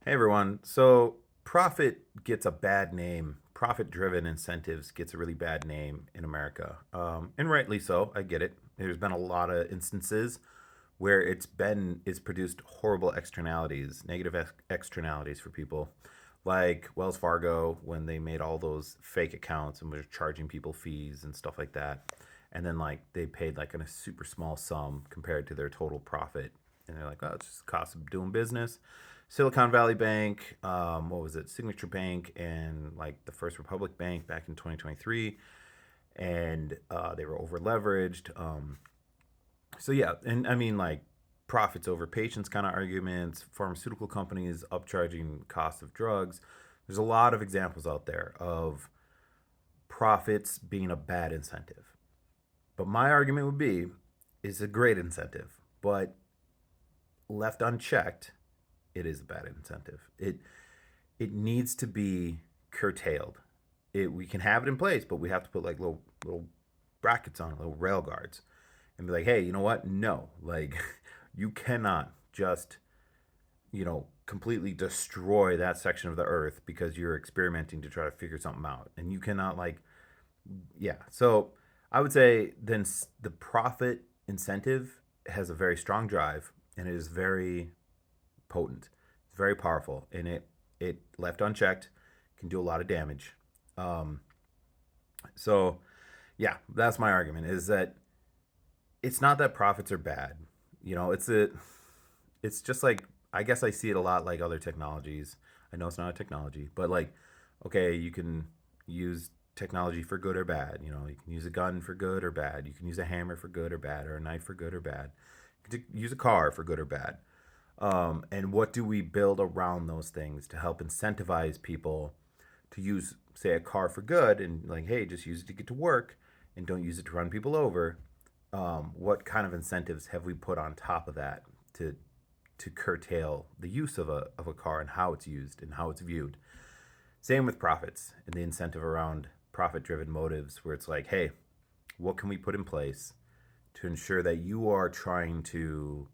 Hey everyone. So profit gets a bad name. Profit-driven incentives gets a really bad name in America, and rightly so. I get it. There's been a lot of instances where it's produced horrible externalities, negative externalities for people, like Wells Fargo when they made all those fake accounts and were charging people fees and stuff like that, and then like they paid like a super small sum compared to their total profit, and they're like, oh, it's just the cost of doing business. Silicon Valley Bank, what was it? Signature Bank and like the First Republic Bank back in 2023, and they were over leveraged. So yeah, and I mean like profits over patients kind of arguments, pharmaceutical companies upcharging cost of drugs. There's a lot of examples out there of profits being a bad incentive. But my argument would be it's a great incentive, but left unchecked, it is a bad incentive. It needs to be curtailed. We can have it in place, but we have to put like little brackets on it, little rail guards, and be like, hey, you know what? No, like you cannot just completely destroy that section of the earth because you're experimenting to try to figure something out, and you cannot like yeah. So I would say then the profit incentive has a very strong drive and it is very potent. It's very powerful, and it left unchecked can do a lot of damage. Um, so yeah, that's my argument is that it's not that profits are bad. It's just like I guess I see it a lot like other technologies. I know it's not a technology, but like okay, you can use technology for good or bad. You can use a gun for good or bad. You can use a hammer for good or bad, or a knife for good or bad. You can use a car for good or bad. And what do we build around those things to help incentivize people to use, say, a car for good and like, hey, just use it to get to work and don't use it to run people over? What kind of incentives have we put on top of that to curtail the use of a car and how it's used and how it's viewed? Same with profits and the incentive around profit driven motives, where it's like, hey, what can we put in place to ensure that you are trying to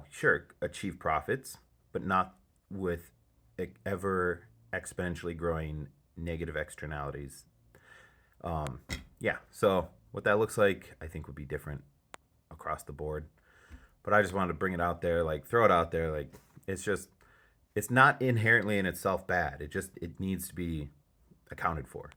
sure, achieve profits, but not with ever exponentially growing negative externalities. Um, yeah, so what that looks like, I think, would be different across the board. But I just wanted to bring it out there, like throw it out there, like it's just it's not inherently in itself bad. It needs to be accounted for.